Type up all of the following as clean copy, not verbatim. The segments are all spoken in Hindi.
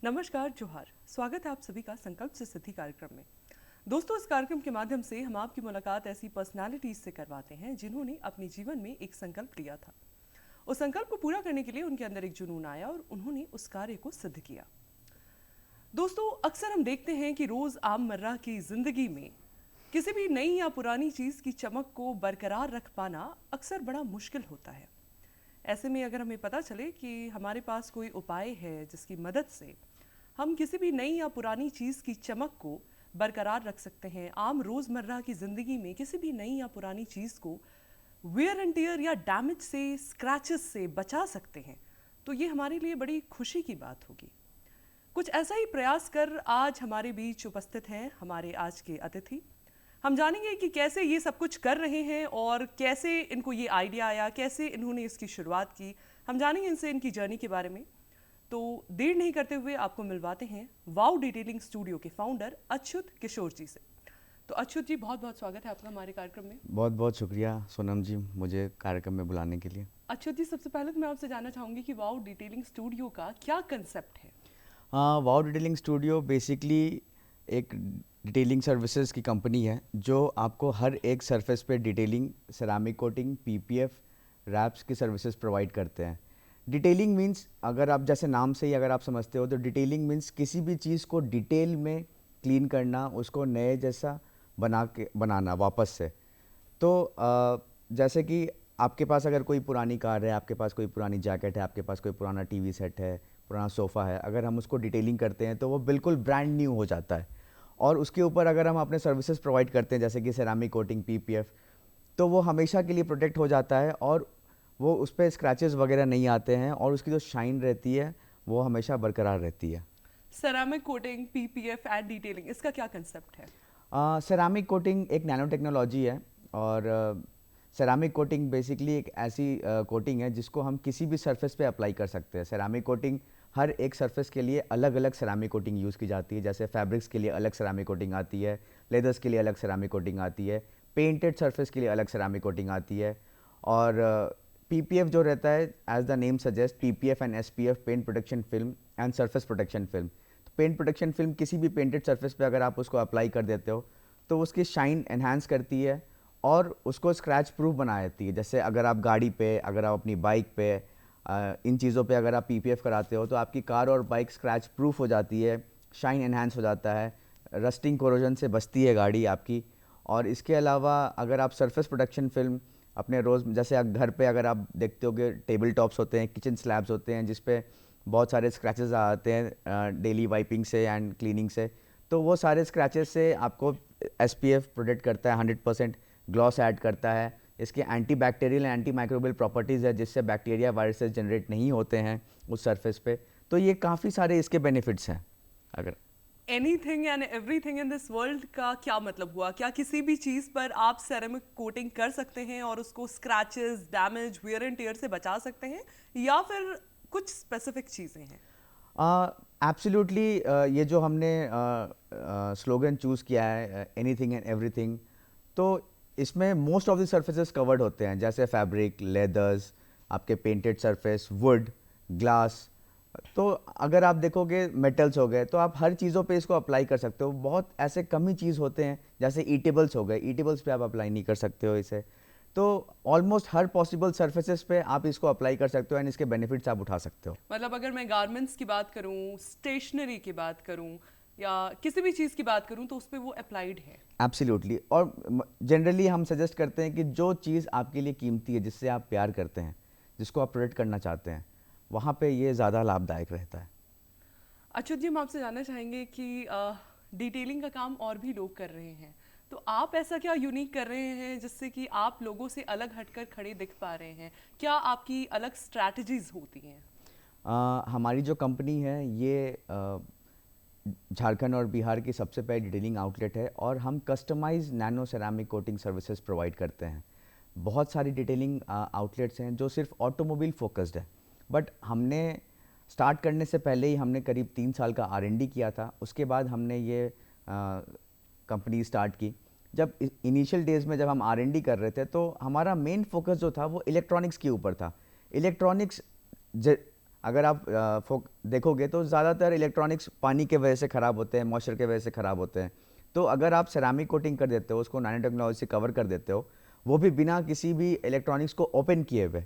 नमस्कार, जोहार। स्वागत है आप सभी का संकल्प से सिद्धि कार्यक्रम में। दोस्तों, इस कार्यक्रम के माध्यम से हम आपकी मुलाकात ऐसी पर्सनालिटीज से करवाते हैं जिन्होंने अपने जीवन में एक संकल्प लिया था। उस संकल्प को पूरा करने के लिए उनके अंदर एक जुनून आया और उन्होंने उस कार्य को सिद्ध किया। दोस्तों, अक्सर हम देखते हैं कि रोज आममर्रा की जिंदगी में किसी भी नई या पुरानी चीज की चमक को बरकरार रख पाना अक्सर बड़ा मुश्किल होता है। ऐसे में अगर हमें पता चले कि हमारे पास कोई उपाय है जिसकी मदद से हम किसी भी नई या पुरानी चीज़ की चमक को बरकरार रख सकते हैं, आम रोज़मर्रा की ज़िंदगी में किसी भी नई या पुरानी चीज़ को वेयर एंड टियर या डैमेज से, स्क्रैचेस से बचा सकते हैं, तो ये हमारे लिए बड़ी खुशी की बात होगी। कुछ ऐसा ही प्रयास कर आज हमारे बीच उपस्थित हैं हमारे आज के अतिथि। हम जानेंगे कि कैसे ये सब कुछ कर रहे हैं और कैसे इनको ये आइडिया आया, कैसे इन्होंने इसकी शुरुआत की। हम जानेंगे इनसे इनकी जर्नी के बारे में। तो देर नहीं करते हुए आपको मिलवाते हैं वाव डिटेलिंग स्टूडियो के फाउंडर अच्युत किशोर जी से। तो अच्युत जी, बहुत बहुत स्वागत है आपका हमारे कार्यक्रम में। बहुत बहुत शुक्रिया सोनम जी, मुझे कार्यक्रम में बुलाने के लिए। अच्युत जी, सबसे पहले तो मैं आपसे जानना चाहूँगी कि वाव डिटेलिंग स्टूडियो का क्या कंसेप्ट है। वाव डिटेलिंग स्टूडियो बेसिकली एक डिटेलिंग सर्विसेज की कंपनी है जो आपको हर एक सरफेस पे detailing, ceramic coating, PPF, wraps की सर्विसेज प्रोवाइड करते हैं। डिटेलिंग मींस, अगर आप जैसे नाम से ही अगर आप समझते हो, तो डिटेलिंग मींस किसी भी चीज़ को डिटेल में क्लीन करना, उसको नए जैसा बनाना वापस से। तो जैसे कि आपके पास अगर कोई पुरानी कार है, आपके पास कोई पुरानी जैकेट है, आपके पास कोई पुराना टीवी सेट है, पुराना सोफ़ा है, अगर हम उसको डिटेलिंग करते हैं तो वो बिल्कुल ब्रांड न्यू हो जाता है। और उसके ऊपर अगर हम अपने सर्विसेज प्रोवाइड करते हैं जैसे कि सेरामिक कोटिंग, पीपीएफ, तो वो हमेशा के लिए प्रोटेक्ट हो जाता है और वो उस पर स्क्रैचेस वगैरह नहीं आते हैं और उसकी जो शाइन रहती है वो हमेशा बरकरार रहती है। Ceramic coating, PPF and detailing, इसका क्या कंसेप्ट है। सेरामिक कोटिंग एक नैनो टेक्नोलॉजी है और सेरामिक कोटिंग बेसिकली एक ऐसी कोटिंग है जिसको हम किसी भी सरफेस पे अप्लाई कर सकते हैं। सेरामिक कोटिंग हर एक सरफेस के लिए अलग अलग सेरामिक कोटिंग यूज़ की जाती है। जैसे फैब्रिक्स के लिए अलग सेरामिक कोटिंग आती है, लेदर्स के लिए अलग सेरामिक कोटिंग आती है, पेंटेड सरफेस के लिए अलग सेरामिक कोटिंग आती है। और पीपीएफ जो रहता है, as the name suggest, PPF and SPF, paint protection film and surface protection film. तो पेंट प्रोटेक्शन फिल्म किसी भी पेंटेड सरफेस पे अगर आप उसको अप्लाई कर देते हो तो उसकी शाइन एनहांस करती है और उसको स्क्रैच प्रूफ बना देती है। जैसे अगर आप गाड़ी पे, अगर आप अपनी बाइक पे, इन चीज़ों पे अगर आप पीपीएफ कराते हो तो आपकी कार और बाइक स्क्रैच प्रूफ हो जाती है, शाइन एनहांस हो जाता है, रस्टिंग कोरोजन से बचती है गाड़ी आपकी। और इसके अलावा अगर आप सरफेस प्रोटेक्शन फिल्म अपने रोज़, जैसे आप घर पे अगर आप देखते हो कि टेबल टॉप्स होते हैं, किचन स्लैब्स होते हैं जिस पे बहुत सारे स्क्रैचेस आते हैं डेली वाइपिंग से एंड क्लीनिंग से, तो वो सारे स्क्रैचेस से आपको एसपीएफ प्रोटेक्ट करता है, 100% ग्लॉस ऐड करता है। इसके anti bacterial and anti microbial properties है जिससे बैक्टीरिया, वायरसेस जनरेट नहीं होते हैं उस सरफेस पे। तो ये काफ़ी सारे इसके बेनिफिट्स हैं। अगर anything and everything in this world का क्या मतलब हुआ? क्या किसी भी चीज़ पर आप सेरेमिक कोटिंग कर सकते हैं और उसको scratches, damage, wear and tear से बचा सकते हैं, या फिर कुछ स्पेसिफिक चीज़ें हैं? एब्सोल्युटली, ये जो हमने स्लोगन चूज़ किया है, एनीथिंग एंड एवरीथिंग, तो इसमें most of the surfaces covered होते हैं, जैसे फैब्रिक, लेदर्स, आपके पेंटेड सरफेस, वुड, ग्लास। तो अगर आप देखोगे मेटल्स हो गए तो आप हर चीज़ों पे इसको अप्लाई कर सकते हो। बहुत ऐसे कम ही चीज़ होते हैं, जैसे ईटेबल्स हो गए, ईटेबल्स पे आप अप्लाई नहीं कर सकते हो इसे। तो ऑलमोस्ट हर पॉसिबल सर्फेसेस पे आप इसको अप्लाई कर सकते हो एंड इसके बेनिफिट्स आप उठा सकते हो। मतलब अगर मैं गारमेंट्स की बात करूं, स्टेशनरी की बात करूं, या किसी भी चीज़ की बात करूं, तो उस पर वो अप्लाइड है। एब्सोल्युटली। और जनरली हम सजेस्ट करते हैं कि जो चीज़ आपके लिए कीमती है, जिससे आप प्यार करते हैं, जिसको आप प्रोटेक्ट करना चाहते हैं, वहाँ पे ये ज़्यादा लाभदायक रहता है। अच्युत जी, हम आपसे जानना चाहेंगे कि डिटेलिंग का काम और भी लोग कर रहे हैं, तो आप ऐसा क्या यूनिक कर रहे हैं जिससे कि आप लोगों से अलग हटकर खड़े दिख पा रहे हैं? क्या आपकी अलग स्ट्रैटेजीज होती हैं? हमारी जो कंपनी है ये झारखंड और बिहार की सबसे पहली डिटेलिंग आउटलेट है और हम customise nano ceramic coating services provide करते हैं। बहुत सारी डिटेलिंग आउटलेट्स हैं जो सिर्फ ऑटोमोबाइल फोकस्ड है, बट हमने स्टार्ट करने से पहले ही हमने करीब 3 साल का R&D किया था। उसके बाद हमने ये कंपनी स्टार्ट की। जब इनिशियल डेज में जब हम R&D कर रहे थे तो हमारा मेन फोकस जो था वो इलेक्ट्रॉनिक्स के ऊपर था। इलेक्ट्रॉनिक्स अगर आप देखोगे तो ज़्यादातर इलेक्ट्रॉनिक्स पानी के वजह से ख़राब होते हैं, मॉइस्चर के वजह से ख़राब होते हैं। तो अगर आप सेरामिक कोटिंग कर देते हो, उसको नैनो टेक्नोलॉजी से कवर कर देते हो, वो भी बिना किसी भी इलेक्ट्रॉनिक्स को ओपन किए हुए,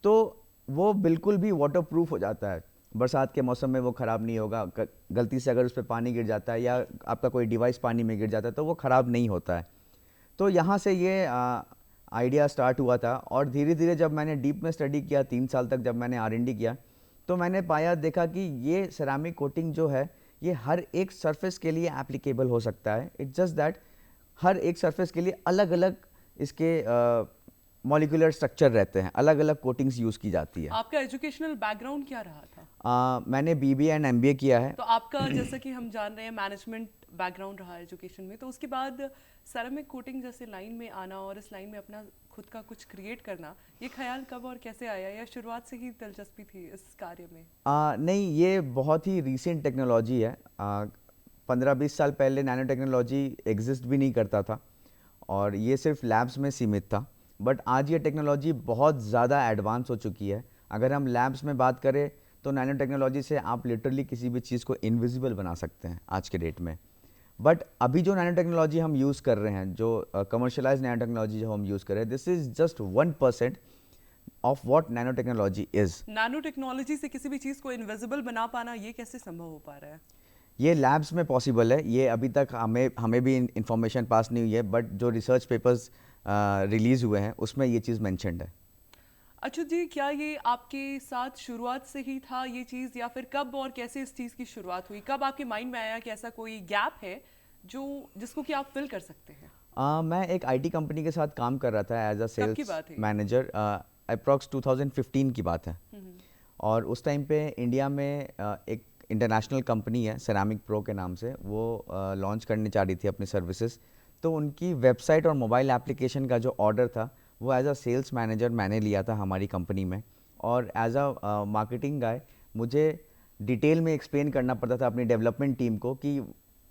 तो वो बिल्कुल भी वाटर प्रूफ हो जाता है। बरसात के मौसम में वो ख़राब नहीं होगा। गलती से अगर उस पर पानी गिर जाता है या आपका कोई डिवाइस पानी में गिर जाता है तो वो ख़राब नहीं होता है। तो यहाँ से ये आइडिया स्टार्ट हुआ था और धीरे धीरे जब मैंने डीप में स्टडी किया, 3 साल तक जब मैंने R&D किया, तो मैंने पाया, देखा कि ये सेरामिक कोटिंग जो है ये हर एक सरफेस के लिए एप्लीकेबल हो सकता है। इट्स जस्ट दैट हर एक सरफेस के लिए अलग अलग इसके मॉलिक्यूलर स्ट्रक्चर रहते हैं, अलग अलग कोटिंग्स यूज़ की जाती है। आपका एजुकेशनल बैकग्राउंड क्या रहा था? मैंने BBA एंड MBA किया है। तो आपका जैसा कि हम जान रहे हैं मैनेजमेंट बैकग्राउंड रहा है एजुकेशन में, तो उसके बाद सेरामिक कोटिंग जैसे लाइन में आना और इस लाइन में अपना खुद का कुछ क्रिएट करना, ये ख्याल कब और कैसे आया, या शुरुआत से ही दिलचस्पी थी इस कार्य में? नहीं, ये बहुत ही रीसेंट टेक्नोलॉजी है। 15-20 साल पहले नैनो टेक्नोलॉजी एग्जिस्ट भी नहीं करता था और ये सिर्फ लैब्स में सीमित था। बट आज ये टेक्नोलॉजी बहुत ज़्यादा एडवांस हो चुकी है। अगर हम लैब्स में बात करें तो नैनो टेक्नोलॉजी से आप लिटरली किसी भी चीज़ को इनविजिबल बना सकते हैं आज के डेट में। बट अभी जो नैनो टेक्नोलॉजी हम यूज़ कर रहे हैं, जो कमर्शलाइज नैनो टेक्नोलॉजी जो हम यूज़ कर रहे हैं, this is just 1% of what nano technology is. Nano technology से किसी भी चीज़ को इनविजिबल बना पाना, ये कैसे संभव हो पा रहा है? ये लैब्स में पॉसिबल है। ये अभी तक हमें भी इंफॉर्मेशन पास नहीं हुई है, बट जो रिसर्च पेपर्स रिलीज़ हुए हैं उसमें ये चीज़ मेंशन्ड है। अच्युत जी, क्या ये आपके साथ शुरुआत से ही था ये चीज़, या फिर कब और कैसे इस चीज़ की शुरुआत हुई? कब आपके माइंड में आया कि ऐसा कोई गैप है जिसको कि आप फिल कर सकते हैं? मैं एक IT कंपनी के साथ काम कर रहा था एज अ कब की सेल्स बात है? मैनेजर। अप्रॉक्स 2015 की बात है। और उस टाइम पे इंडिया में एक इंटरनेशनल कंपनी है सेरामिक प्रो के नाम से, वो लॉन्च करने चाह रही थी अपनी सर्विसेज। तो उनकी वेबसाइट और मोबाइल एप्लीकेशन का जो ऑर्डर था वो एज अ सेल्स मैनेजर मैंने लिया था हमारी कंपनी में। और एज अ मार्केटिंग गाय मुझे डिटेल में एक्सप्लेन करना पड़ता था अपनी डेवलपमेंट टीम को कि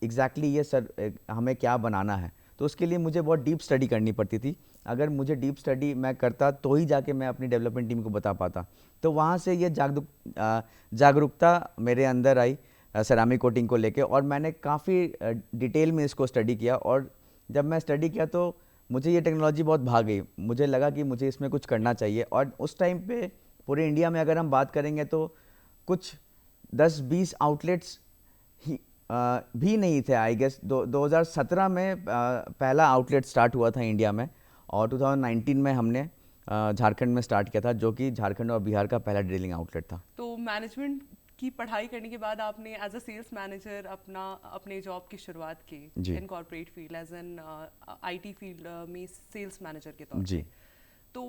एग्जैक्टली ये सर हमें क्या बनाना है। तो उसके लिए मुझे बहुत डीप स्टडी करनी पड़ती थी। अगर मुझे डीप स्टडी मैं करता तो ही जाके मैं अपनी डेवलपमेंट टीम को बता पाता। तो वहाँ से ये जागरूकता मेरे अंदर आई सेरामिक कोटिंग को लेके, और मैंने काफ़ी डिटेल में इसको स्टडी किया। और जब मैं स्टडी किया तो मुझे ये टेक्नोलॉजी बहुत भा गई। मुझे लगा कि मुझे इसमें कुछ करना चाहिए। और उस टाइम पे पूरे इंडिया में अगर हम बात करेंगे तो कुछ 10-20 आउटलेट्स ही भी नहीं थे। आई गेस 2017 में पहला आउटलेट स्टार्ट हुआ था इंडिया में, और 2019 में हमने झारखंड में स्टार्ट किया था, जो कि झारखंड और बिहार का पहला ड्रिलिंग आउटलेट था। तो मैनेजमेंट की पढ़ाई करने के बाद आपने एज अ सेल्स मैनेजर अपने जॉब की शुरुआत की जी। In corporate field, as an IT field में सेल्स मैनेजर के तौर जी। पे। तो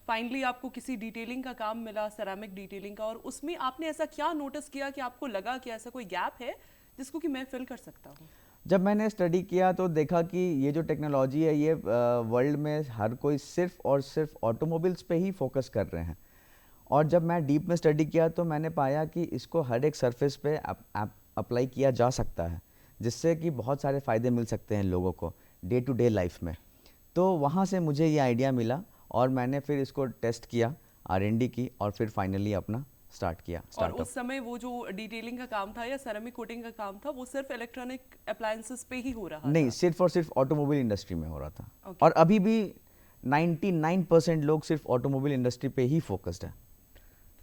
फाइनली आपको किसी डिटेलिंग का काम मिला, सेरामिक डिटेलिंग का, और उसमें आपने ऐसा क्या नोटिस किया कि आपको लगा कि ऐसा कोई गैप है जिसको कि मैं फिल कर सकता हूँ? जब मैंने स्टडी किया तो देखा कि ये जो टेक्नोलॉजी है ये वर्ल्ड में हर कोई सिर्फ और सिर्फ ऑटोमोबाइल्स पे ही फोकस कर रहे हैं। और जब मैं डीप में स्टडी किया तो मैंने पाया कि इसको हर एक सरफेस पे अप्लाई किया जा सकता है, जिससे कि बहुत सारे फ़ायदे मिल सकते हैं लोगों को डे टू डे लाइफ में। तो वहाँ से मुझे ये आइडिया मिला और मैंने फिर इसको टेस्ट किया, R&D की, और फिर फाइनली अपना स्टार्ट किया और स्टार्टअप। उस समय वो जो डिटेलिंग का काम था या सेरामिक कोटिंग का काम था, वो सिर्फ इलेक्ट्रॉनिक अप्लायंसेस पे ही हो रहा नहीं, था? सिर्फ और सिर्फ ऑटोमोबाइल इंडस्ट्री में हो रहा था। Okay. और अभी भी 99% लोग सिर्फ ऑटोमोबाइल इंडस्ट्री पे ही फोकस्ड है।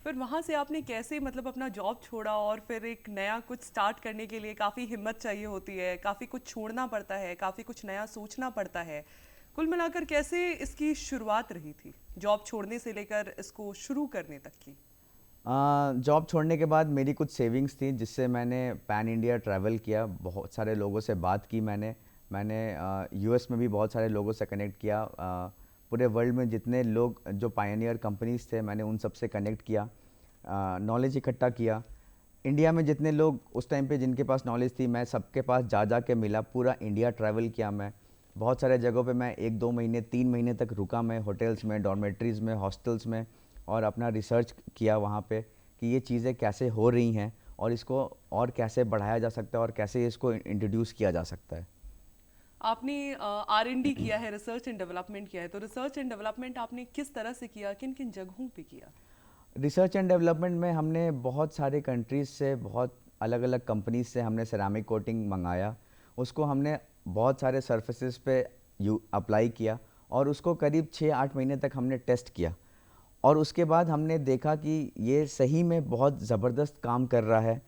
फिर वहाँ से आपने कैसे मतलब अपना जॉब छोड़ा और फिर एक नया कुछ स्टार्ट करने के लिए काफ़ी हिम्मत चाहिए होती है, काफ़ी कुछ छोड़ना पड़ता है, काफ़ी कुछ नया सोचना पड़ता है। कुल मिलाकर कैसे इसकी शुरुआत रही थी, जॉब छोड़ने से लेकर इसको शुरू करने तक की? जॉब छोड़ने के बाद मेरी कुछ सेविंग्स थी, जिससे मैंने पैन इंडिया ट्रैवल किया, बहुत सारे लोगों से बात की। मैंने US में भी बहुत सारे लोगों से कनेक्ट किया। पूरे वर्ल्ड में जितने लोग जो पायनियर कंपनीज थे मैंने उन सब से कनेक्ट किया, नॉलेज इकट्ठा किया। इंडिया में जितने लोग उस टाइम पे जिनके पास नॉलेज थी मैं सबके पास जा के मिला। पूरा इंडिया ट्रैवल किया मैं, बहुत सारे जगहों पे मैं 1-2 महीने 3 महीने तक रुका मैं, होटल्स में, डॉर्मेट्रीज़ में, हॉस्टल्स में, और अपना रिसर्च किया वहाँ पे कि ये चीज़ें कैसे हो रही हैं और इसको और कैसे बढ़ाया जा सकता है और कैसे इसको इंट्रोड्यूस किया जा सकता है। आपने R&D किया है, रिसर्च एंड डेवलपमेंट किया है, तो रिसर्च एंड डेवलपमेंट आपने किस तरह से किया, किन किन जगहों पे किया? रिसर्च एंड डेवलपमेंट में हमने बहुत सारे कंट्रीज़ से, बहुत अलग अलग कंपनीज से हमने सेरामिक कोटिंग मंगाया। उसको हमने बहुत सारे सरफेसेस पे अप्लाई किया और उसको करीब 6-8 महीने तक हमने टेस्ट किया। और उसके बाद हमने देखा कि ये सही में बहुत ज़बरदस्त काम कर रहा है।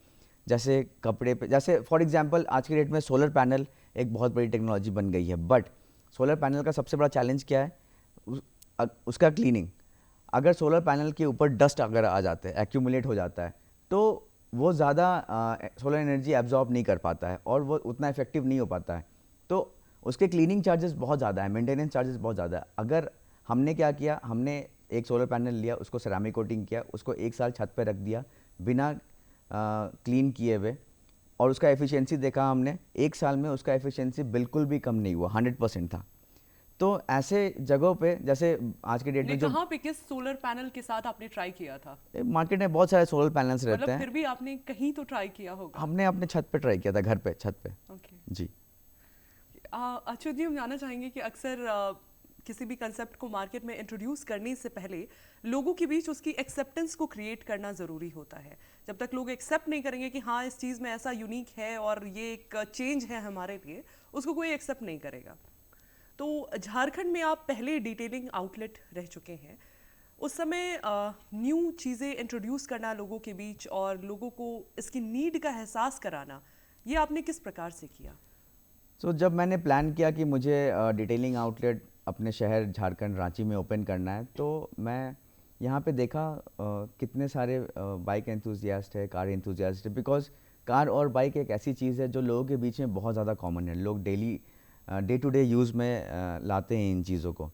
जैसे कपड़े पे, जैसे फॉर एग्जांपल आज की डेट में सोलर पैनल एक बहुत बड़ी टेक्नोलॉजी बन गई है, बट सोलर पैनल का सबसे बड़ा चैलेंज क्या है? उसका क्लीनिंग। अगर सोलर पैनल के ऊपर डस्ट अगर आ जाते हैं, एक्यूमुलेट हो जाता है, तो वो ज़्यादा सोलर एनर्जी एब्जॉर्ब नहीं कर पाता है और वो उतना इफेक्टिव नहीं हो पाता है। तो उसके क्लीनिंग चार्जेस बहुत ज़्यादा है, मेंटेनेंस चार्जेस बहुत ज़्यादा है। अगर हमने क्या किया, हमने एक सोलर पैनल लिया, उसको सेरामिक कोटिंग किया, उसको 1 साल छत पे रख दिया बिना क्लीन किए हुए, और उसका एफिशिएंसी देखा हमने। 1 साल में उसका एफिशिएंसी बिल्कुल भी कम नहीं हुआ, 100% था। तो ऐसे जगहों पे, जैसे आज के डेट ये में जो कहाँ पे किस सोलर पैनल के साथ आपने ट्राई किया था? मार्केट में बहुत सारे सोलर पैनल्स रहते मतलब हैं, फिर भी आपने कहीं तो ट्राई किया होगा। हमने अपने छत पे ट्राई किया था, घर पे, छत पे। ओके। जी। अच्युत जी, हम जानना चाहेंगे कि अक्सर किसी भी कंसेप्ट को मार्केट में इंट्रोड्यूस करने से पहले लोगों के बीच उसकी एक्सेप्टेंस को क्रिएट करना ज़रूरी होता है। जब तक लोग एक्सेप्ट नहीं करेंगे कि हाँ इस चीज़ में ऐसा यूनिक है और ये एक चेंज है हमारे लिए, उसको कोई एक्सेप्ट नहीं करेगा। तो झारखंड में आप पहले डिटेलिंग आउटलेट रह चुके हैं। उस समय न्यू चीज़ें इंट्रोड्यूस करना लोगों के बीच और लोगों को इसकी नीड का एहसास कराना, ये आपने किस प्रकार से किया? तो जब मैंने प्लान किया कि मुझे डिटेलिंग आउटलेट अपने शहर झारखंड रांची में ओपन करना है, तो मैं यहाँ पे देखा कितने सारे बाइक एंथुजियास्ट है, कार एंथुजियास्ट है। बिकॉज कार और बाइक एक ऐसी चीज़ है जो लोगों के बीच में बहुत ज़्यादा कॉमन है। लोग daily day to day use में लाते हैं इन चीज़ों को।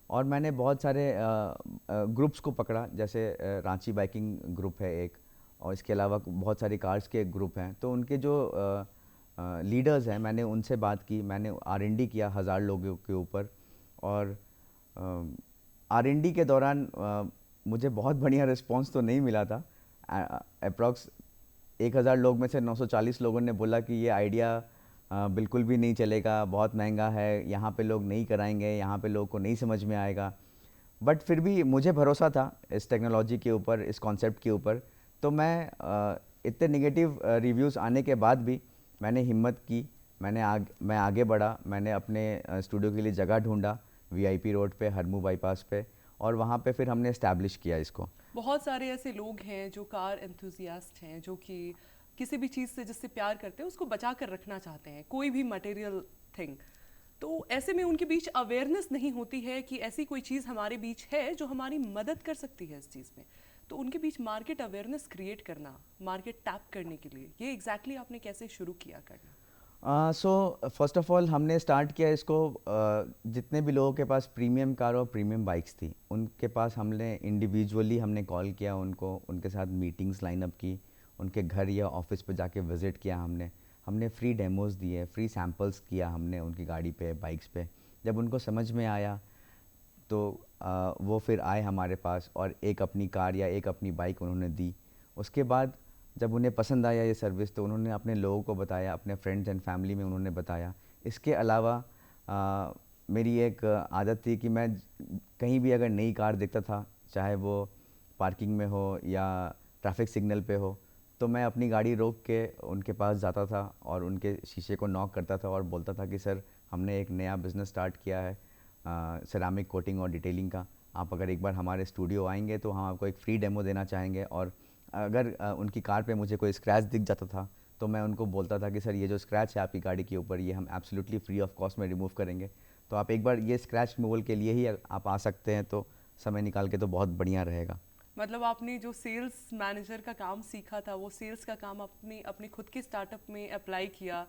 और मैंने बहुत सारे ग्रुप्स को पकड़ा, जैसे रांची बाइकिंग ग्रुप है एक, और इसके अलावा बहुत सारे कार्स के ग्रुप हैं। तो उनके जो लीडर्स हैं, मैंने उनसे बात की, मैंने R&D किया 1000 लोगों के ऊपर। और R&D के दौरान मुझे बहुत बढ़िया रिस्पांस तो नहीं मिला था। अप्रॉक्स 1000 लोग में से 940 लोगों ने बोला कि ये आइडिया बिल्कुल भी नहीं चलेगा, बहुत महंगा है, यहाँ पे लोग नहीं कराएंगे, यहाँ पे लोगों को नहीं समझ में आएगा। बट फिर भी मुझे भरोसा था इस टेक्नोलॉजी के ऊपर, इस कॉन्सेप्ट के ऊपर। तो मैं इतने नेगेटिव रिव्यूज़ आने के बाद भी मैंने हिम्मत की, मैं आगे बढ़ा। मैंने अपने स्टूडियो के लिए जगह ढूंढा VIP रोड पे, हरमू बाईपास पे, और वहाँ पे फिर हमने इस्टेब्लिश किया इसको। बहुत सारे ऐसे लोग हैं जो कार एंथुजियास्ट हैं, जो कि किसी भी चीज़ से जिससे प्यार करते हैं उसको बचा कर रखना चाहते हैं, कोई भी मटेरियल थिंग। तो ऐसे में उनके बीच अवेयरनेस नहीं होती है कि ऐसी कोई चीज़ हमारे बीच है जो हमारी मदद कर सकती है इस चीज़ में। तो उनके बीच मार्केट अवेयरनेस क्रिएट करना, मार्केट टैप करने के लिए, ये एग्जैक्टली आपने कैसे शुरू किया करना? सो फर्स्ट ऑफ ऑल हमने स्टार्ट किया इसको, जितने भी लोगों के पास प्रीमियम कार और प्रीमियम बाइक्स थी, उनके पास हमने इंडिविजुअली हमने कॉल किया उनको, उनके साथ मीटिंग्स लाइन अप की, उनके घर या ऑफिस पे जाके विज़िट किया हमने फ्री डेमोज़ दिए, फ्री सैम्पल्स किया हमने उनकी गाड़ी पे, बाइक्स पे। जब उनको समझ में आया तो वो फिर आए हमारे पास और एक अपनी कार या एक अपनी बाइक उन्होंने दी। उसके बाद जब उन्हें पसंद आया ये सर्विस, तो उन्होंने अपने लोगों को बताया, अपने फ्रेंड्स एंड फैमिली में उन्होंने बताया। इसके अलावा मेरी एक आदत थी कि मैं कहीं भी अगर नई कार देखता था, चाहे वो पार्किंग में हो या ट्रैफिक सिग्नल पे हो, तो मैं अपनी गाड़ी रोक के उनके पास जाता था और उनके शीशे को नॉक करता था और बोलता था कि सर, हमने एक नया बिज़नेस स्टार्ट किया है सेरामिक कोटिंग और डिटेलिंग का। आप अगर एक बार हमारे स्टूडियो आएंगे तो हम आपको एक फ्री डेमो देना चाहेंगे। और अगर उनकी कार पे मुझे कोई स्क्रैच दिख जाता था, तो मैं उनको बोलता था कि सर, ये जो स्क्रैच है आपकी गाड़ी के ऊपर, ये हम एब्सोल्युटली फ्री ऑफ कॉस्ट में रिमूव करेंगे। तो आप एक बार ये स्क्रैच रिमूवल के लिए ही आप आ सकते हैं, तो समय निकाल के तो बहुत बढ़िया रहेगा। मतलब आपने जो सेल्स मैनेजर का काम सीखा था, वो सेल्स का काम अपने अपने खुद के स्टार्टअप में अप्लाई किया,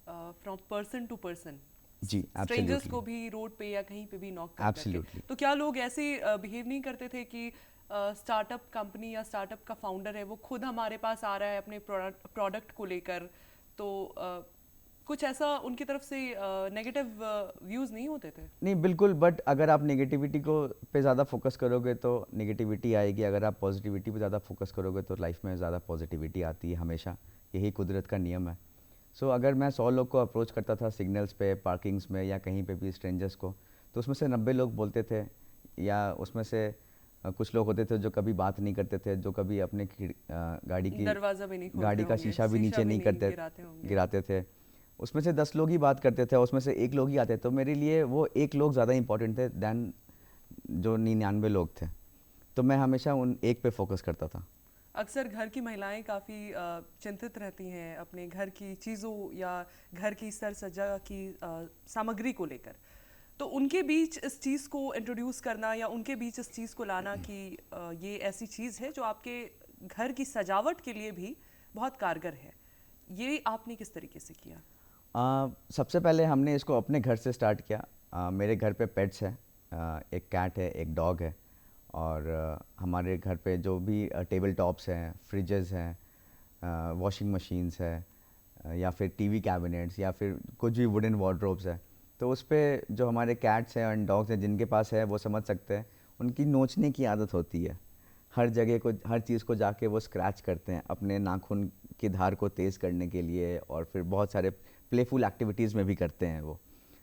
फ्रॉम पर्सन टू पर्सन, जी, स्ट्रेंजर्स एब्सोल्युटली। को भी रोड पे या कहीं पे भी नॉक कर करके। एब्सोल्युटली। तो क्या लोग ऐसे बिहेव नहीं करते थे कि स्टार्टअप कंपनी या स्टार्टअप का फाउंडर है वो खुद हमारे पास आ रहा है अपने प्रोडक्ट को लेकर, तो कुछ ऐसा उनकी तरफ से नेगेटिव व्यूज नहीं होते थे? नहीं, बिल्कुल। बट अगर आप नेगेटिविटी को पे ज़्यादा फोकस करोगे तो नेगेटिविटी आएगी, अगर आप पॉजिटिविटी पे ज़्यादा फोकस करोगे तो लाइफ में ज़्यादा पॉजिटिविटी आती है हमेशा। यही कुदरत का नियम है। सो अगर मैं 100 लोग को अप्रोच करता था सिग्नल्स पे, पार्किंग्स में या कहीं पे भी स्ट्रेंजर्स को, तो उसमें से 90 लोग बोलते थे, या उसमें से कुछ लोग होते थे जो कभी बात नहीं करते थे, जो कभी अपने गाड़ी की दरवाजा भी नहीं खोलते गाड़ी का होंगे, शीशा भी नीचे नहीं करते, गिराते होंगे। गिराते थे। उसमें से 10 लोग ही बात करते थे, उसमें से एक लोग ही आते, तो मेरे लिए वो एक लोग ज़्यादा इंपॉर्टेंट थे दैन जो 99 लोग थे। तो मैं हमेशा उन एक पे फोकस करता था। अक्सर घर की महिलाएं काफ़ी चिंतित रहती हैं अपने घर की चीज़ों या घर की सर सज्जा की सामग्री को लेकर। तो उनके बीच इस चीज़ को इंट्रोड्यूस करना या उनके बीच इस चीज़ को लाना कि ये ऐसी चीज़ है जो आपके घर की सजावट के लिए भी बहुत कारगर है, ये आपने किस तरीके से किया? सबसे पहले हमने इसको अपने घर से स्टार्ट किया। मेरे घर पे पेट्स है, एक कैट है, एक डॉग है, और हमारे घर पे जो भी टेबल टॉप्स हैं, फ्रिजेज़ हैं, वॉशिंग मशीन्स है, या फिर टीवी कैबिनेट्स, या फिर कुछ भी वुडन वार्डरोब्स है, तो उस पे जो हमारे कैट्स हैं एंड डॉग्स हैं जिनके पास है वो समझ सकते हैं, उनकी नोचने की आदत होती है। हर जगह को, हर चीज़ को जाके वो स्क्रैच करते हैं अपने नाखून की धार को तेज़ करने के लिए, और फिर बहुत सारे प्लेफुल एक्टिविटीज़ में भी करते हैं वो।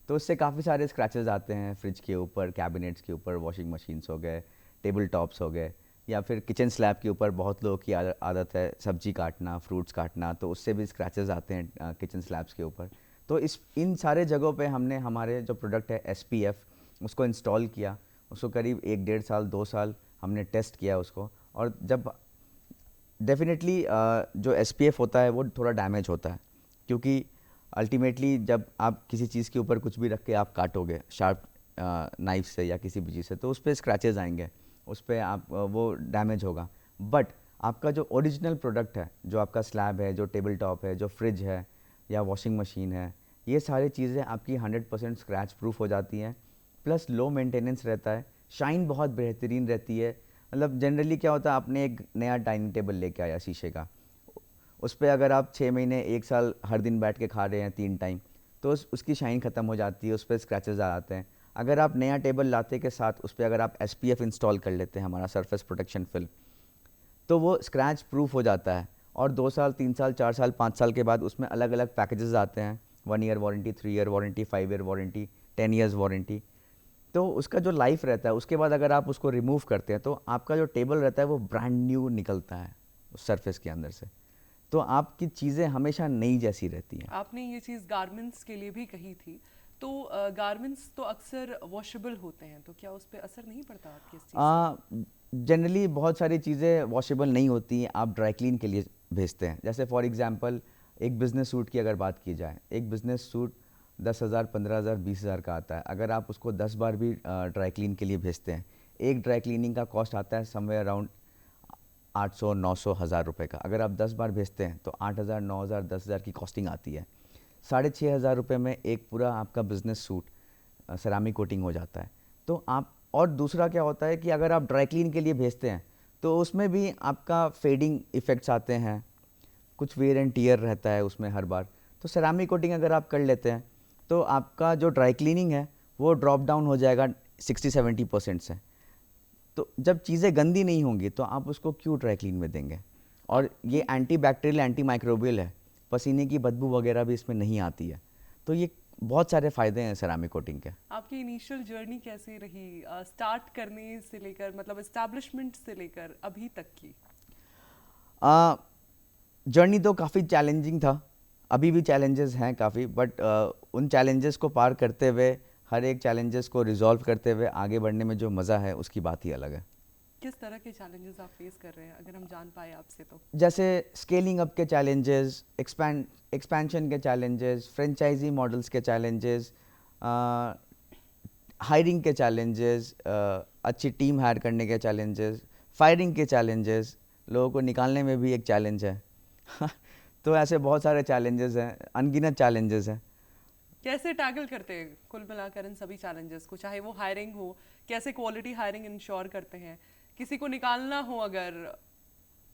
तो उससे काफ़ी सारे स्क्रैचेस आते हैं फ्रिज के ऊपर, कैबिनेट्स के ऊपर, वॉशिंग मशीन्स हो गए, टेबल टॉप्स हो गए, या फिर किचन स्लैब के ऊपर बहुत लोगों की आदत है सब्जी काटना, फ्रूट्स काटना, तो उससे भी स्क्रैचेस आते हैं किचन स्लैब्स के ऊपर। तो इन सारे जगहों पे हमने हमारे जो प्रोडक्ट है SPF उसको इंस्टॉल किया। उसको करीब 1 डेढ़ साल 2 साल हमने टेस्ट किया उसको, और जब डेफिनेटली जो SPF होता है वो थोड़ा डैमेज होता है, क्योंकि अल्टीमेटली जब आप किसी चीज़ के ऊपर कुछ भी रख के आप काटोगे शार्प नाइफ से या किसी भी चीज़ से, तो उस पर स्क्रैचेज आएंगे, उस पर आप वो डैमेज होगा। बट आपका जो ओरिजिनल प्रोडक्ट है, जो आपका स्लैब है, जो टेबल टॉप है, जो फ्रिज है या वॉशिंग मशीन है, ये सारी चीज़ें आपकी 100% स्क्रैच प्रूफ हो जाती हैं, प्लस लो मेंटेनेंस रहता है, शाइन बहुत बेहतरीन रहती है। मतलब जनरली क्या होता है, आपने एक नया डाइनिंग टेबल लेके आया शीशे का, उस पे अगर आप 6 महीने 1 साल हर दिन बैठ के खा रहे हैं 3 टाइम, तो उसकी शाइन ख़त्म हो जाती है, उस पर स्क्रैचेज आ जाते हैं। अगर आप नया टेबल लाते के साथ उस पर अगर आप SPF इंस्टॉल कर लेते हैं, हमारा सरफेस प्रोटेक्शन फिल्म, तो वो स्क्रैच प्रूफ हो जाता है। और 2 साल 3 साल 4 साल 5 साल के बाद उसमें अलग अलग पैकेजेस आते हैं, 1 year warranty, 3 year warranty, 5 year warranty, 10 years warranty. तो उसका जो लाइफ रहता है, उसके बाद अगर आप उसको रिमूव करते हैं तो आपका जो टेबल रहता है वो ब्रांड न्यू निकलता है उस सरफेस के अंदर से। तो आपकी चीज़ें हमेशा नई जैसी रहती हैं। आपने ये चीज़ गारमेंट्स के लिए भी कही थी, तो गारमेंट्स तो अक्सर वॉशेबल होते हैं, तो क्या उस पर असर नहीं पड़ता आपकी इस चीज़ से? जनरली बहुत सारी चीज़ें वॉशेबल नहीं होती हैं, आप ड्राई क्लीन के लिए भेजते हैं। जैसे फॉर एग्जांपल एक बिज़नेस सूट की अगर बात की जाए, एक बिज़नेस सूट 10,000 15,000 20,000 का आता है। अगर आप उसको 10 बार भी ड्राई क्लीन के लिए भेजते हैं, एक ड्राई क्लीनिंग का कॉस्ट आता है समवेयर अराउंड 800 900 हज़ार रुपये का। अगर आप 10 बार भेजते हैं तो 8,000 9,000 10,000 की कॉस्टिंग आती है। 6,500 रुपये में एक पूरा आपका बिज़नेस सूट सेरामिक कोटिंग हो जाता है। तो आप, और दूसरा क्या होता है कि अगर आप ड्राई क्लीन के लिए भेजते हैं तो उसमें भी आपका फेडिंग इफ़ेक्ट्स आते हैं, कुछ वेयर एंड टियर रहता है उसमें हर बार। तो सेरामिक कोटिंग अगर आप कर लेते हैं तो आपका जो ड्राई क्लीनिंग है वो ड्रॉप डाउन हो जाएगा 60-70% से। तो जब चीज़ें गंदी नहीं होंगी तो आप उसको क्यों ड्राई क्लीन में देंगे। और ये एंटी बैक्टीरियल एंटी माइक्रोबियल है, पसीने की बदबू वगैरह भी इसमें नहीं आती है। तो ये बहुत सारे फ़ायदे हैं सेरामिक कोटिंग के। आपकी इनिशियल जर्नी कैसी रही, स्टार्ट करने से लेकर, मतलब एस्टैब्लिशमेंट से लेकर अभी तक की? जर्नी तो काफ़ी चैलेंजिंग था, अभी भी चैलेंजेस हैं काफ़ी, बट उन चैलेंजेस को पार करते हुए, हर एक चैलेंजेस को रिजॉल्व करते हुए आगे बढ़ने में जो मज़ा है उसकी बात ही अलग है। किस तरह के चैलेंजेस आप फेस कर रहे हैं, अगर हम जान पाए आपसे तो? जैसे स्केलिंग अप के चैलेंजेस, एक्सपेंशन के चैलेंजेस, फ्रेंचाइजी मॉडल्स के चैलेंजेस, हायरिंग के चैलेंजेस, अच्छी टीम हायर करने के चैलेंजेस, फायरिंग के चैलेंजेस, लोगों को निकालने में भी एक चैलेंज है तो ऐसे बहुत सारे चैलेंजेस हैं, अनगिनत चैलेंजेस हैं। कैसे टैकल करते हैं कुल मिलाकर इन सभी चैलेंजेस को, चाहे वो हायरिंग हो, कैसे क्वालिटी हायरिंग इंश्योर करते हैं, किसी को निकालना हो, अगर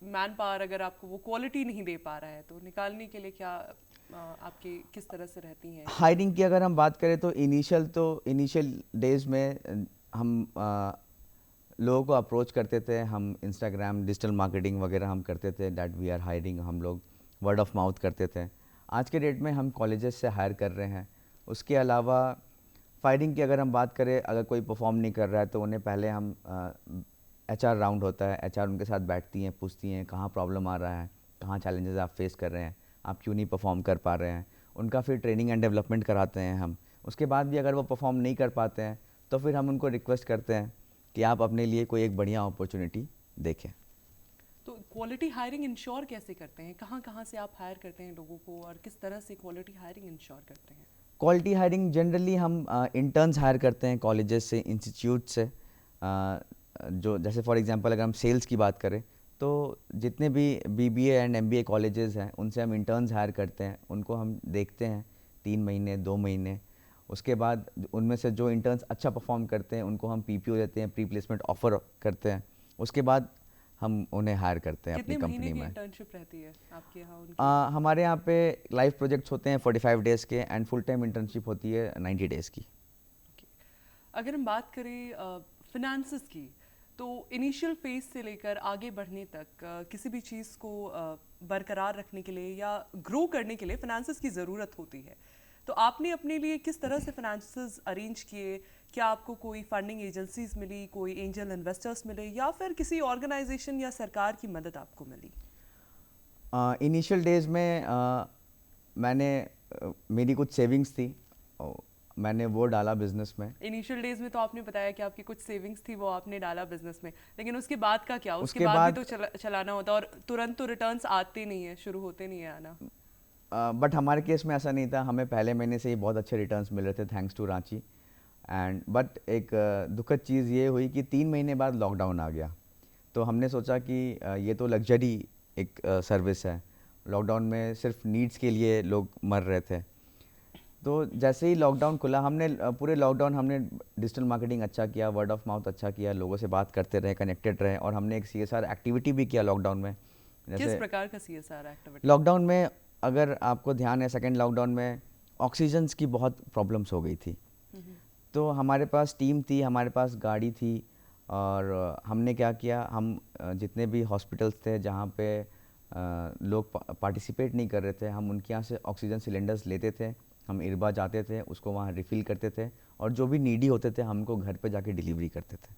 मैन पावर अगर आपको वो क्वालिटी नहीं दे पा रहा है तो निकालने के लिए क्या आपकी किस तरह से रहती हैं? हायरिंग की अगर हम बात करें तो इनिशियल डेज में हम लोगों को अप्रोच करते थे, हम इंस्टाग्राम डिजिटल मार्केटिंग वगैरह हम करते थे, डैट वी आर हायरिंग, हम लोग वर्ड ऑफ माउथ करते थे। आज के डेट में हम कॉलेजेस से हायर कर रहे हैं। उसके अलावा फायरिंग की अगर हम बात करें, अगर कोई परफॉर्म नहीं कर रहा है तो उन्हें पहले हम एचआर राउंड होता है, एचआर उनके साथ बैठती हैं, पूछती हैं कहाँ प्रॉब्लम आ रहा है, कहाँ चैलेंजेस आप फेस कर रहे हैं, आप क्यों नहीं परफॉर्म कर पा रहे हैं। उनका फिर ट्रेनिंग एंड डेवलपमेंट कराते हैं हम। उसके बाद भी अगर वो परफॉर्म नहीं कर पाते हैं तो फिर हम उनको रिक्वेस्ट करते हैं कि आप अपने लिए कोई एक बढ़िया अपॉर्चुनिटी देखें। तो क्वालिटी हायरिंग इंश्योर कैसे करते हैं? कहाँ कहाँ से आप हायर करते हैं लोगों को और किस तरह से क्वालिटी हायरिंग इंश्योर करते हैं? क्वालिटी हायरिंग जनरली हम इंटर्न्स हायर करते हैं कॉलेजेस से, इंस्टीट्यूट से। जो जैसे फॉर एग्जांपल अगर हम सेल्स की बात करें तो जितने भी बीबीए एंड एमबीए कॉलेजेस हैं उनसे हम इंटर्न्स हायर करते हैं। उनको हम देखते हैं 3 महीने 2 महीने। उसके बाद उनमें से जो इंटर्न्स अच्छा परफॉर्म करते हैं उनको हम पीपीओ देते हैं, प्री प्लेसमेंट ऑफर करते हैं। उसके बाद हम उन्हें हायर करते हैं अपनी कितने महीने कंपनी की में। इंटर्नशिप रहती है आपके यहाँ उनकी? हमारे यहाँ पे लाइव प्रोजेक्ट्स होते हैं 45 डेज़ के एंड फुल टाइम इंटर्नशिप होती है 90 डेज़ की। अगर हम बात करें फिनेंसेस की, तो इनिशियल फेज से लेकर आगे बढ़ने तक किसी भी चीज़ को बरकरार रखने के लिए या ग्रो करने के लिए फिनेंसेस की ज़रूरत होती है। तो आपने अपने लिए किस तरह से फिनेंसेस अरेंज किए? क्या आपको कोई फंडिंग एजेंसीज मिली, कोई एंजल इन्वेस्टर्स मिले, या फिर किसी ऑर्गेनाइजेशन या सरकार की मदद आपको मिली? इनिशियल डेज़ में मैंने मेरी कुछ सेविंग्स थी और मैंने वो डाला बिजनेस में। इनिशियल डेज में तो आपने बताया कि आपकी कुछ सेविंग्स थी, वो आपने डाला बिजनेस में, लेकिन उसके बाद का क्या? उसके उसके बाद भी बाद तो चलाना होता है और तुरंत तो रिटर्न्स आते नहीं है, शुरू होते नहीं है आना। बट हमारे केस में ऐसा नहीं था, हमें पहले महीने से ही बहुत अच्छे रिटर्न्स मिल रहे थे thanks to Ranchi. And but एक दुखद चीज़ ये हुई कि 3 महीने बाद लॉकडाउन आ गया। तो हमने सोचा कि ये तो लग्जरी एक सर्विस है, लॉकडाउन में सिर्फ नीड्स के लिए लोग मर रहे थे। तो जैसे ही लॉकडाउन खुला हमने पूरे लॉकडाउन हमने डिजिटल मार्केटिंग अच्छा किया, वर्ड ऑफ माउथ अच्छा किया, लोगों से बात करते रहे, कनेक्टेड रहे, और हमने एक सीएसआर एक्टिविटी भी किया लॉकडाउन में। किस जैसे प्रकार का सीएसआर एक्टिविटी? लॉकडाउन में अगर आपको ध्यान है, सेकेंड लॉकडाउन में ऑक्सीजन्स की बहुत प्रॉब्लम्स हो गई थी। तो हमारे पास टीम थी, हमारे पास गाड़ी थी, और हमने क्या किया, हम जितने भी हॉस्पिटल्स थे जहाँ पे लोग पार्टिसिपेट नहीं कर रहे थे, हम उनके यहाँ से ऑक्सीजन सिलेंडर्स लेते थे। हम इरबा जाते थे, उसको वहाँ रिफ़िल करते थे, और जो भी नीडी होते थे हमको घर पे जाके डिलीवरी करते थे।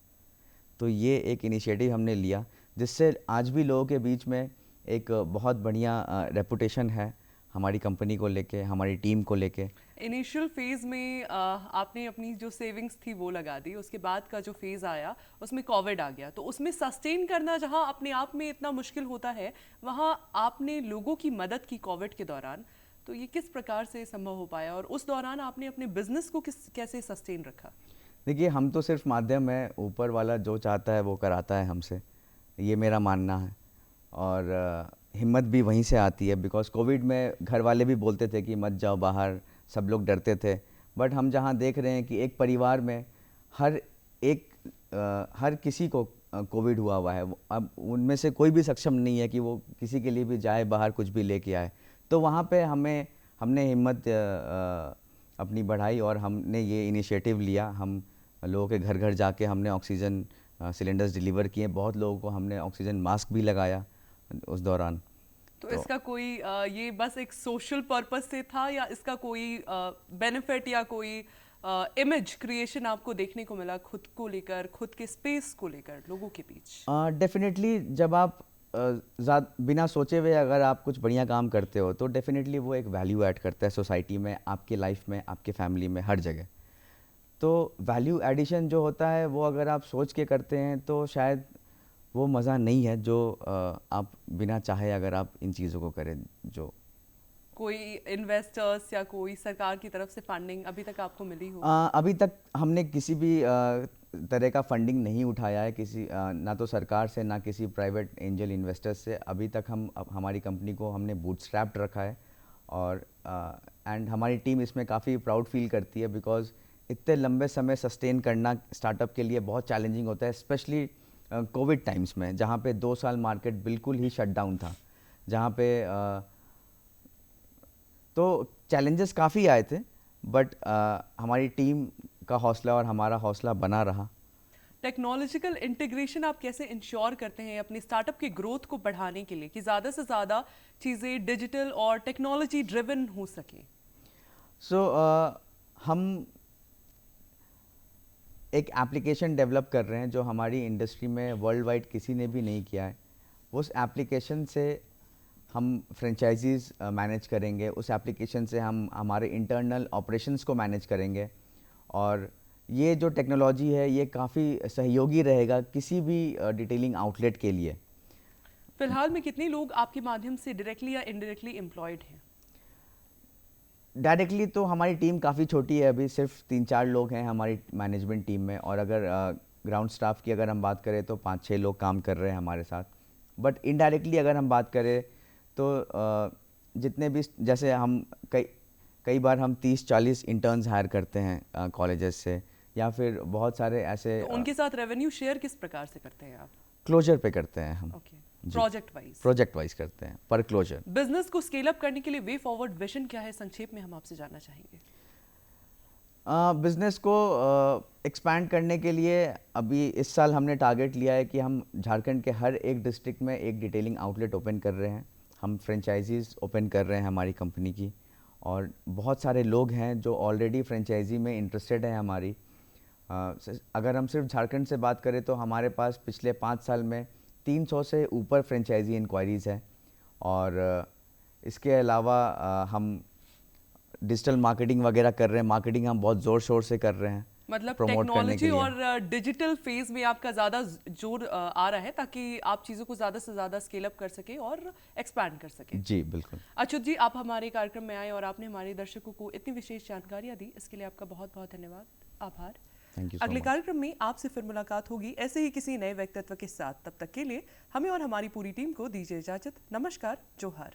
तो ये एक इनिशिएटिव हमने लिया जिससे आज भी लोगों के बीच में एक बहुत बढ़िया रेपुटेशन है हमारी कंपनी को लेके, हमारी टीम को लेके। इनिशियल फेज में आपने अपनी जो सेविंग्स थी वो लगा दी, उसके बाद का जो फेज आया उसमें कोविड आ गया, तो उसमें सस्टेन करना जहां अपने आप में इतना मुश्किल होता है, वहां आपने लोगों की मदद की कोविड के दौरान। तो ये किस प्रकार से संभव हो पाया और उस दौरान आपने अपने बिजनेस को कैसे सस्टेन रखा? देखिए, हम तो सिर्फ माध्यम है, ऊपर वाला जो चाहता है वो कराता है हमसे, ये मेरा मानना है। और हिम्मत भी वहीं से आती है, बिकॉज़ कोविड में घर वाले भी बोलते थे कि मत जाओ बाहर, सब लोग डरते थे। बट हम जहाँ देख रहे हैं कि एक परिवार में हर किसी को कोविड हुआ है, अब उनमें से कोई भी सक्षम नहीं है कि वो किसी के लिए भी जाए बाहर कुछ भी लेके आए। तो वहाँ पे हमने हिम्मत अपनी बढ़ाई और हमने ये इनिशिएटिव लिया। हम लोगों के घर घर जाके हमने ऑक्सीजन सिलेंडर्स डिलीवर किए, बहुत लोगों को हमने ऑक्सीजन मास्क भी लगाया उस दौरान। तो इसका कोई ये बस एक सोशल पर्पस से था, या इसका कोई बेनिफिट या कोई इमेज क्रिएशन आपको देखने को मिला खुद को लेकर, खुद के स्पेस को लेकर लोगों के बीच? डेफिनेटली जब आप बिना सोचे हुए अगर आप कुछ बढ़िया काम करते हो तो डेफिनेटली वो एक वैल्यू ऐड करता है सोसाइटी में, आपके लाइफ में, आपके फैमिली में, हर जगह। तो वैल्यू एडिशन जो होता है वो अगर आप सोच के करते हैं तो शायद वो मज़ा नहीं है जो आप बिना चाहे अगर आप इन चीज़ों को करें। जो कोई इन्वेस्टर्स या कोई सरकार की तरफ से फंडिंग अभी तक आपको मिली हो? अभी तक हमने किसी भी तरह का फंडिंग नहीं उठाया है, किसी ना तो सरकार से ना किसी प्राइवेट एंजल इन्वेस्टर्स से। अभी तक हमारी कंपनी को हमने बूटस्ट्रैप्ड रखा है, और एंड हमारी टीम इसमें काफ़ी प्राउड फील करती है, बिकॉज़ इतने लंबे समय सस्टेन करना स्टार्टअप के लिए बहुत चैलेंजिंग होता है, स्पेशली कोविड टाइम्स में, जहाँ पे 2 साल मार्केट बिल्कुल ही शट डाउन था, जहाँ पे तो चैलेंजेस काफ़ी आए थे। बट हमारी टीम का हौसला और हमारा हौसला बना रहा। टेक्नोलॉजिकल इंटीग्रेशन आप कैसे इंश्योर करते हैं अपने स्टार्टअप के ग्रोथ को बढ़ाने के लिए कि ज़्यादा से ज़्यादा चीज़ें डिजिटल और टेक्नोलॉजी ड्रिवन हो सकें? सो हम एक एप्लीकेशन डेवलप कर रहे हैं जो हमारी इंडस्ट्री में वर्ल्ड वाइड किसी ने भी नहीं किया है। उस एप्लीकेशन से हम फ्रेंचाइजीज़ मैनेज करेंगे, उस एप्लीकेशन से हम हमारे इंटरनल ऑपरेशंस को मैनेज करेंगे, और ये जो टेक्नोलॉजी है ये काफ़ी सहयोगी रहेगा किसी भी डिटेलिंग आउटलेट के लिए। फिलहाल में कितने लोग आपके माध्यम से डायरेक्टली या इनडायरेक्टली एम्प्लॉयड हैं? डायरेक्टली तो हमारी टीम काफ़ी छोटी है, अभी सिर्फ 3-4 लोग हैं हमारी मैनेजमेंट टीम में, और अगर ग्राउंड स्टाफ की अगर हम बात करें तो 5-6 लोग काम कर रहे हैं हमारे साथ। बट इनडायरेक्टली अगर हम बात करें तो जितने भी, जैसे हम कई बार हम 30-40 इंटर्न्स हायर करते हैं कॉलेजेस से, या फिर बहुत सारे ऐसे तो उनके साथ रेवेन्यू शेयर किस प्रकार से करते हैं आप? क्लोजर पे करते हैं हम। ओके, प्रोजेक्ट वाइज करते हैं, पर क्लोजर। बिजनेस को स्केल अप करने के लिए वे फॉरवर्ड विजन क्या है, संक्षेप में हम आपसे जानना चाहेंगे। बिजनेस को एक्सपैंड करने के लिए अभी इस साल हमने टारगेट लिया है कि हम झारखंड के हर एक डिस्ट्रिक्ट में एक डिटेलिंग आउटलेट ओपन कर रहे हैं। हम फ्रेंचाइजीज ओपन कर रहे हैं हमारी कंपनी की, और बहुत सारे लोग हैं जो ऑलरेडी फ्रेंचाइजी में इंटरेस्टेड हैं हमारी। अगर हम सिर्फ झारखंड से बात करें तो हमारे पास पिछले 5 साल में 300 से ऊपर फ्रेंचाइजी इंक्वायरीज़ हैं, और इसके अलावा हम डिजिटल मार्केटिंग वगैरह कर रहे हैं। मार्केटिंग हम बहुत ज़ोर शोर से कर रहे हैं, मतलब प्रमोट करने के टेक्नोलॉजी लिए। और डिजिटल फेज में आपका ज़्यादा जोर आ रहा है, ताकि आप चीज़ों को ज़्यादा से ज़्यादा स्केल अप कर सके और एक्सपैंड कर सके। जी बिल्कुल। अच्युत जी, आप हमारे कार्यक्रम में आए और आपने हमारे दर्शकों को इतनी विशेष जानकारियाँ दी, इसके लिए आपका बहुत बहुत धन्यवाद, आभार। थैंक यू सो अगले मच। कार्यक्रम में आपसे फिर मुलाकात होगी ऐसे ही किसी नए व्यक्तित्व के साथ। तब तक के लिए हमें और हमारी पूरी टीम को दीजिए इजाजत। नमस्कार, जोहार।